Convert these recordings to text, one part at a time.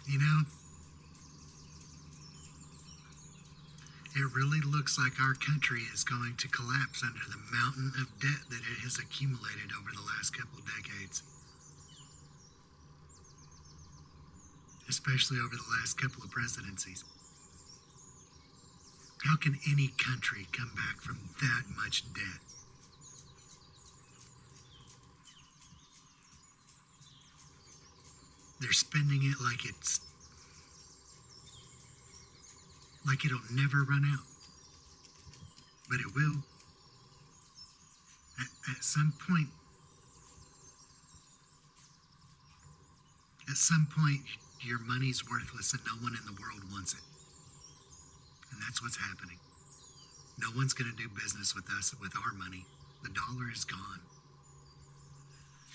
You know, it really looks like our country is going to collapse under the mountain of debt that it has accumulated over the last couple of decades. Especially over the last couple of presidencies. How can any country come back from that much debt? They're spending it like it'll never run out. But it will. At some point, your money's worthless and no one in the world wants it. And that's what's happening. No one's going to do business with us with our money. The dollar is gone.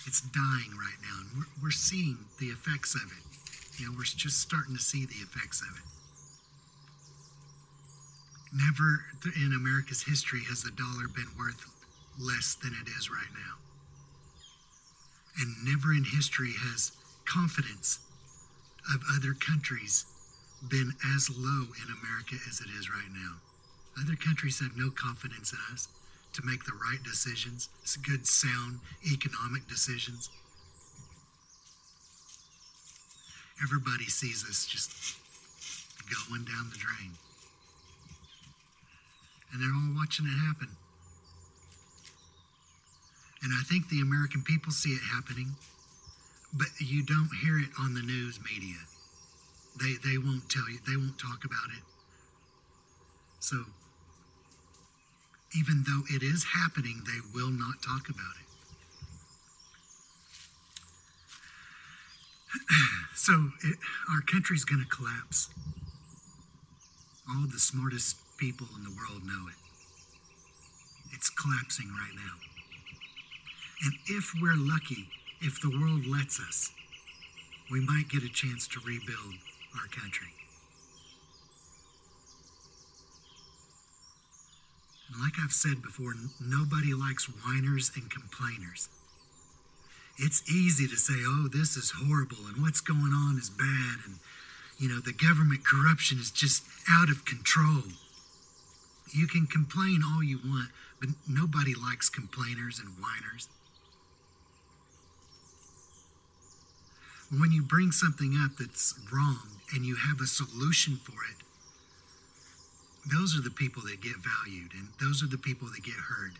It's dying right now, and we're seeing the effects of it. You know, we're just starting to see the effects of it. Never in America's history has the dollar been worth less than it is right now. And never in history has confidence of other countries been as low in America as it is right now. Other countries have no confidence in us to make the right decisions, good, sound economic decisions. Everybody sees us just going down the drain. And they're all watching it happen. And I think the American people see it happening, but you don't hear it on the news media. They won't tell you, they won't talk about it. So, even though it is happening, they will not talk about it. So, our country's going to collapse. All the smartest people in the world know it. It's collapsing right now. And if we're lucky, if the world lets us, we might get a chance to rebuild our country. And like I've said before, nobody likes whiners and complainers. It's easy to say, oh, this is horrible and what's going on is bad and, you know, the government corruption is just out of control. You can complain all you want, but nobody likes complainers and whiners. When you bring something up that's wrong and you have a solution for it, those are the people that get valued and those are the people that get heard.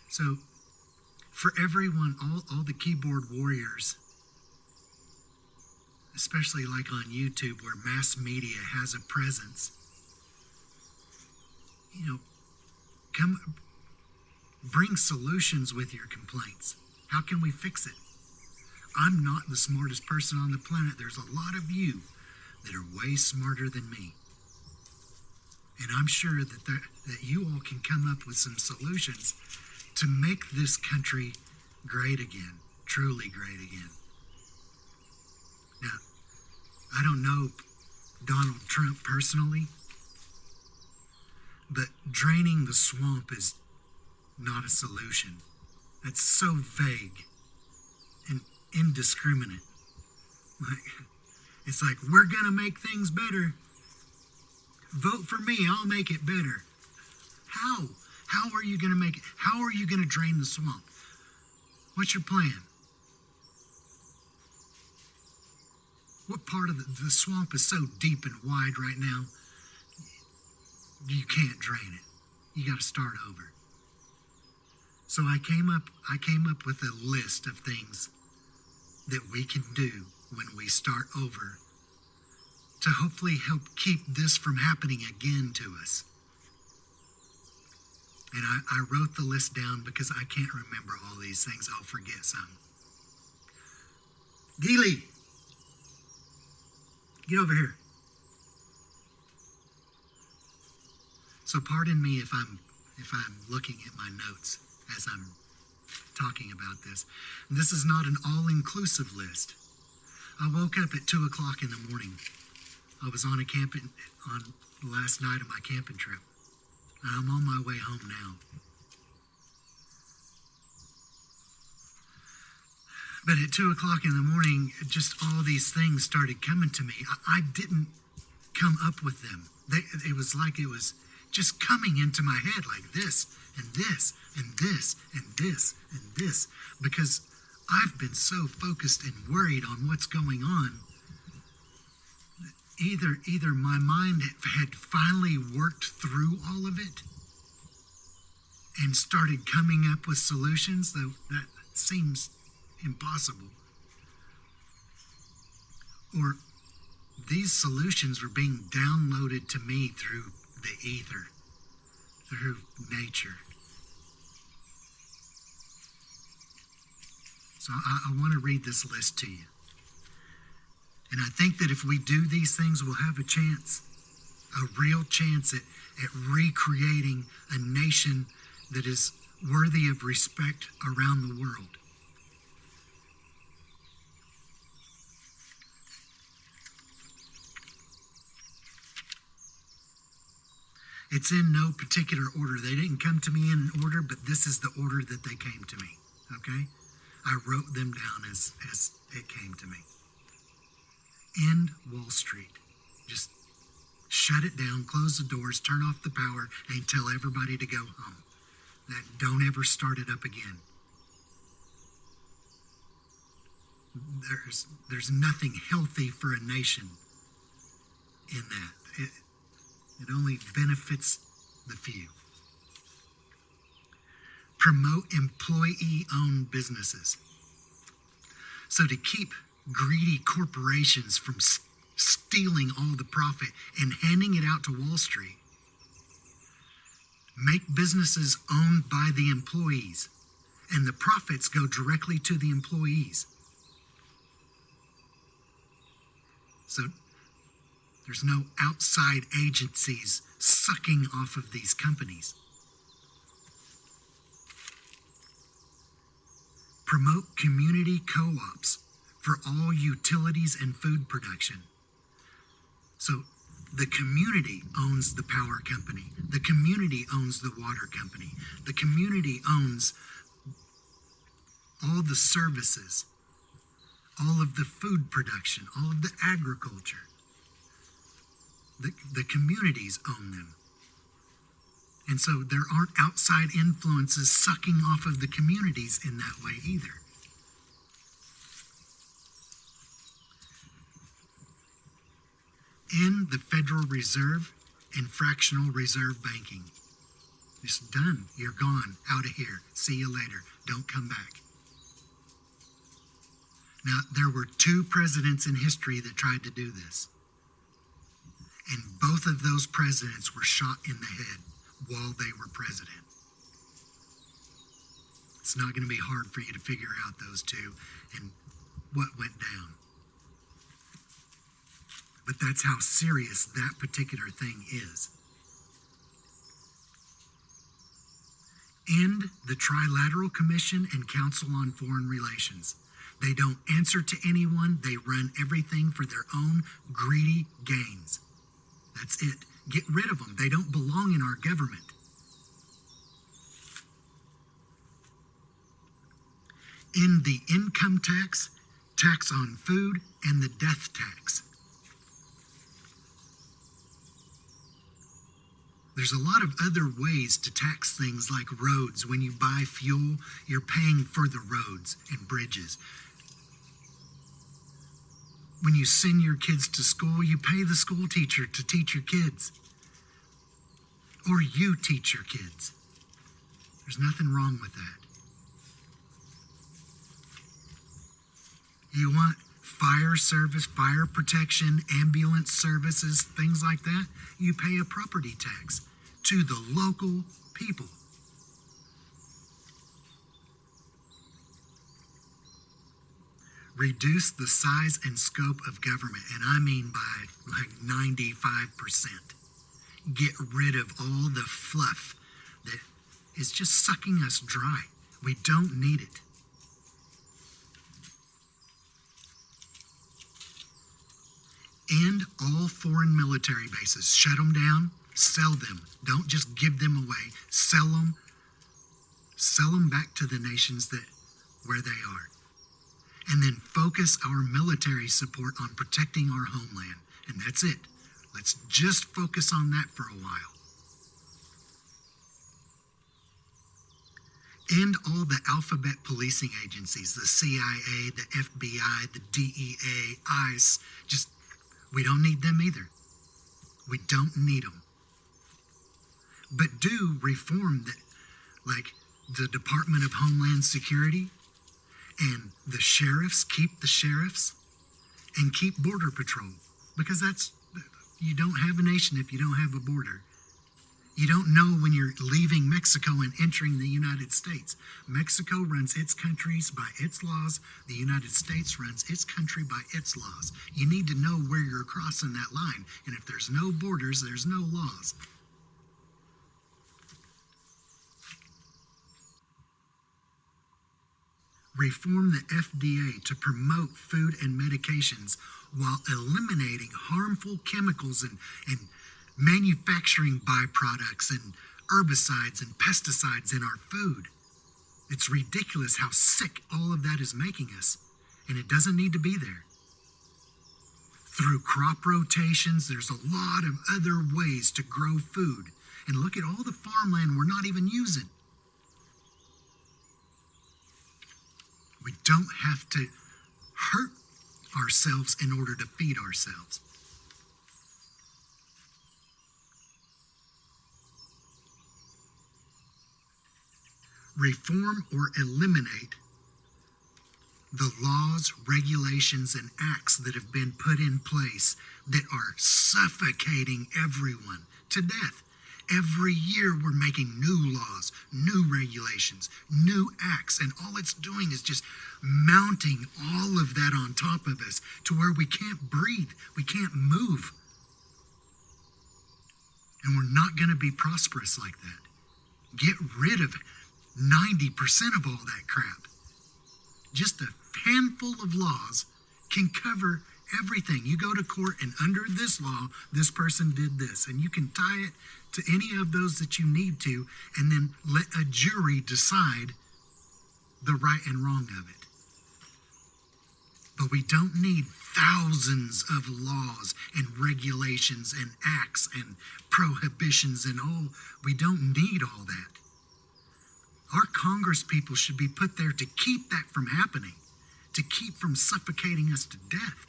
So for everyone, all the keyboard warriors, especially like on YouTube where mass media has a presence, you know, come bring solutions with your complaints. How can we fix it? I'm not the smartest person on the planet. There's a lot of you that are way smarter than me. And I'm sure that you all can come up with some solutions to make this country great again, truly great again. Now, I don't know Donald Trump personally, but draining the swamp is not a solution. That's so vague and indiscriminate. It's like, we're gonna make things better. Vote for me, I'll make it better. How? How are you gonna make it? How are you gonna drain the swamp? What's your plan? What part of the swamp is so deep and wide right now, you can't drain it? You gotta start over. So I came up with a list of things that we can do when we start over to hopefully help keep this from happening again to us. And I wrote the list down because I can't remember all these things. I'll forget some. Geely, get over here. So pardon me if I'm looking at my notes as I'm talking about this. This is not an all-inclusive list. I woke up at 2 o'clock in the morning. I was on last night of my camping trip. I'm on my way home now. But at 2:00 in the morning, just all these things started coming to me. I didn't come up with them. It was like it was just coming into my head like this and this and this and this and this, because I've been so focused and worried on what's going on. Either my mind had finally worked through all of it and started coming up with solutions, though that seems impossible, or these solutions were being downloaded to me through the ether, through nature. So I want to read this list to you. And I think that if we do these things, we'll have a chance, a real chance at recreating a nation that is worthy of respect around the world. It's in no particular order. They didn't come to me in an order, but this is the order that they came to me, okay? I wrote them down as it came to me. End Wall Street. Just shut it down, close the doors, turn off the power, and tell everybody to go home. Don't ever start it up again. There's nothing healthy for a nation in that. It only benefits the few. Promote employee-owned businesses. So to keep greedy corporations from stealing all the profit and handing it out to Wall Street, make businesses owned by the employees, and the profits go directly to the employees. So there's no outside agencies sucking off of these companies. Promote community co-ops for all utilities and food production. So the community owns the power company. The community owns the water company. The community owns all the services, all of the food production, all of the agriculture. The communities own them. And so there aren't outside influences sucking off of the communities in that way either. In the Federal Reserve and fractional reserve banking. It's done. You're gone. Out of here. See you later. Don't come back. Now, there were 2 presidents in history that tried to do this. And both of those presidents were shot in the head while they were president. It's not going to be hard for you to figure out those 2 and what went down. But that's how serious that particular thing is. End the Trilateral Commission and Council on Foreign Relations. They don't answer to anyone. They run everything for their own greedy gains. That's it. Get rid of them. They don't belong in our government. In the income tax, tax on food, and the death tax. There's a lot of other ways to tax things like roads. When you buy fuel, you're paying for the roads and bridges. When you send your kids to school, you pay the school teacher to teach your kids. Or you teach your kids. There's nothing wrong with that. You want fire service, fire protection, ambulance services, things like that, you pay a property tax to the local people. Reduce the size and scope of government, and I mean by like 95%. Get rid of all the fluff that is just sucking us dry. We don't need it. End all foreign military bases. Shut them down, sell them. Don't just give them away. Sell them back to the nations where they are. and then focus our military support on protecting our homeland. And that's it. Let's just focus on that for a while. End all the alphabet policing agencies, the CIA, the FBI, the DEA, ICE. We don't need them either. We don't need them. But do reform that, like the Department of Homeland Security and the sheriffs, keep the sheriffs, and keep Border Patrol. Because you don't have a nation if you don't have a border. You don't know when you're leaving Mexico and entering the United States. Mexico runs its countries by its laws. The United States runs its country by its laws. You need to know where you're crossing that line. And if there's no borders, there's no laws. Reform the FDA to promote food and medications while eliminating harmful chemicals and manufacturing byproducts and herbicides and pesticides in our food. It's ridiculous how sick all of that is making us, and it doesn't need to be there. Through crop rotations, there's a lot of other ways to grow food. And look at all the farmland we're not even using. We don't have to hurt ourselves in order to feed ourselves. Reform or eliminate the laws, regulations, and acts that have been put in place that are suffocating everyone to death. Every year we're making new laws, new regulations, new acts, and all it's doing is just mounting all of that on top of us to where we can't breathe, we can't move. And we're not going to be prosperous like that. Get rid of 90% of all that crap. Just a handful of laws can cover everything. You go to court and under this law, this person did this. And you can tie it to any of those that you need to, and then let a jury decide the right and wrong of it. But we don't need thousands of laws and regulations and acts and prohibitions and all. We don't need all that. Our Congress people should be put there to keep that from happening, to keep from suffocating us to death.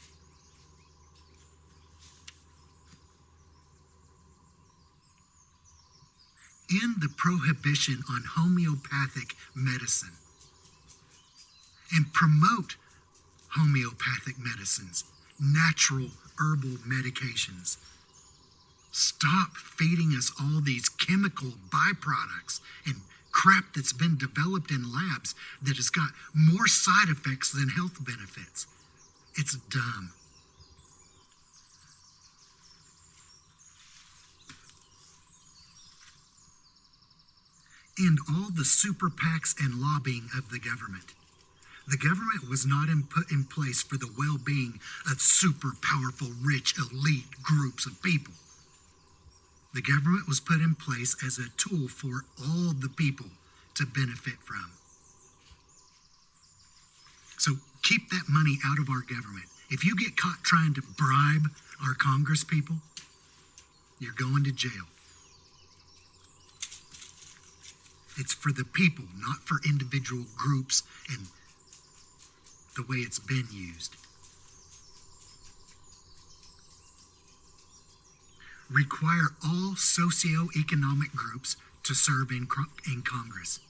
End the prohibition on homeopathic medicine and promote homeopathic medicines, natural herbal medications. Stop feeding us all these chemical byproducts and crap that's been developed in labs that has got more side effects than health benefits. It's dumb. End all the super PACs and lobbying of the government. The government was not put in place for the well-being of super powerful, rich, elite groups of people. The government was put in place as a tool for all the people to benefit from. So keep that money out of our government. If you get caught trying to bribe our Congress people, you're going to jail. It's for the people, not for individual groups and the way it's been used. Require all socioeconomic groups to serve in Congress.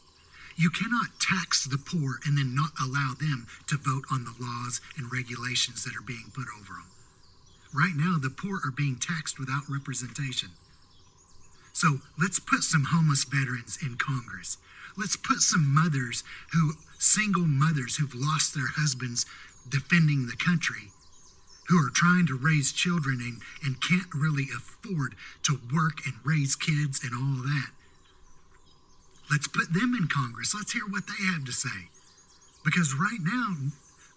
You cannot tax the poor and then not allow them to vote on the laws and regulations that are being put over them. Right now, the poor are being taxed without representation. So let's put some homeless veterans in Congress. Let's put some single mothers who've lost their husbands defending the country, who are trying to raise children and can't really afford to work and raise kids and all that. Let's put them in Congress. Let's hear what they have to say. Because right now,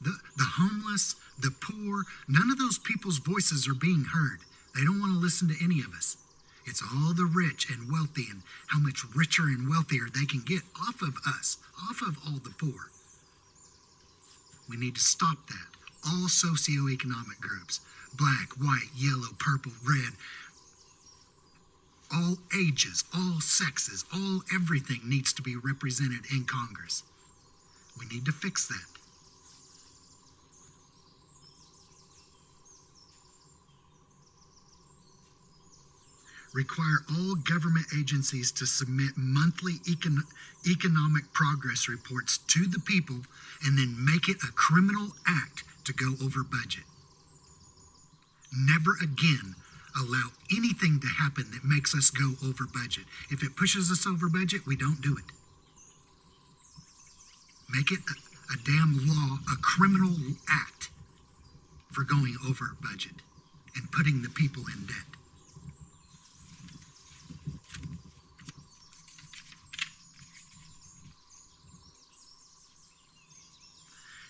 the homeless, the poor, none of those people's voices are being heard. They don't want to listen to any of us. It's all the rich and wealthy and how much richer and wealthier they can get off of us, off of all the poor. We need to stop that. All socioeconomic groups, black, white, yellow, purple, red, all ages, all sexes, all everything needs to be represented in Congress. We need to fix that. Require all government agencies to submit monthly economic progress reports to the people and then make it a criminal act to go over budget. Never again allow anything to happen that makes us go over budget. If it pushes us over budget, we don't do it. Make it a damn law, a criminal act for going over budget and putting the people in debt.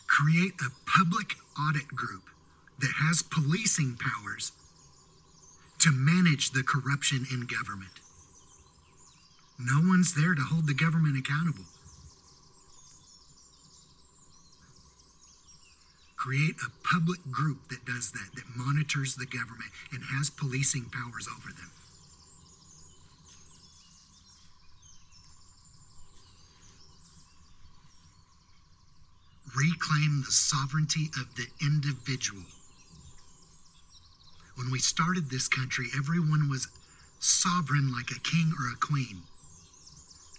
Create a public audit group that has policing powers to manage the corruption in government. No one's there to hold the government accountable. Create a public group that does that, that monitors the government and has policing powers over them. Reclaim the sovereignty of the individual. When we started this country, everyone was sovereign like a king or a queen.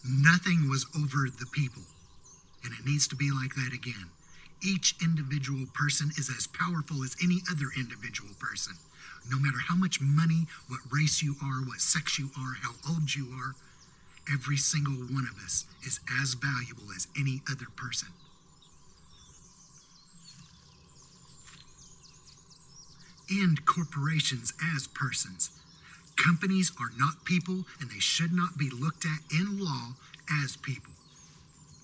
Nothing was over the people, and it needs to be like that again. Each individual person is as powerful as any other individual person. No matter how much money, what race you are, what sex you are, how old you are, every single one of us is as valuable as any other person. End corporations as persons. Companies are not people, and they should not be looked at in law as people.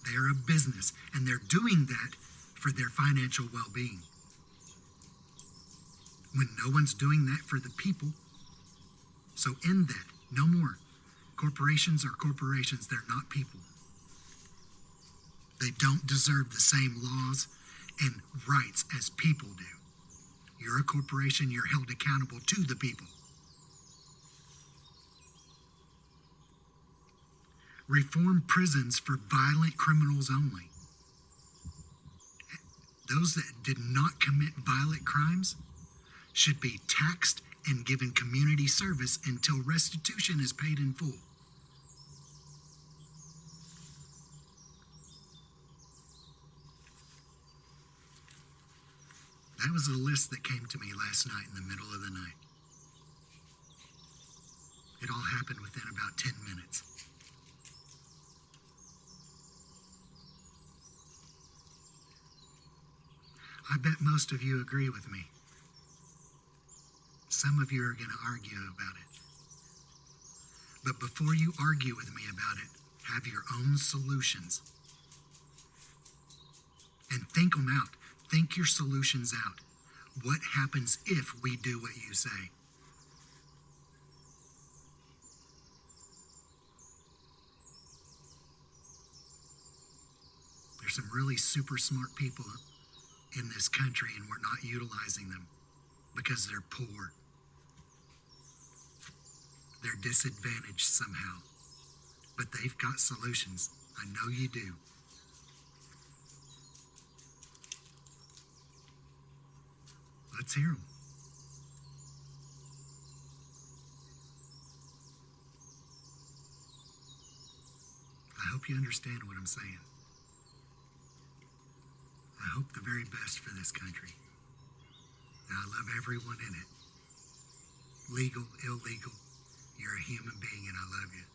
They are a business, and they're doing that for their financial well-being. When no one's doing that for the people, so end that. No more. Corporations are corporations. They're not people. They don't deserve the same laws and rights as people do. You're a corporation, you're held accountable to the people. Reform prisons for violent criminals only. Those that did not commit violent crimes should be taxed and given community service until restitution is paid in full. That was the list that came to me last night in the middle of the night. It all happened within about 10 minutes. I bet most of you agree with me. Some of you are going to argue about it. But before you argue with me about it, have your own solutions. And think them out. Think your solutions out. What happens if we do what you say? There's some really super smart people in this country, and we're not utilizing them because they're poor. They're disadvantaged somehow, but they've got solutions. I know you do. Let's hear them. I hope you understand what I'm saying. I hope the very best for this country. And I love everyone in it. Legal, illegal, you're a human being and I love you.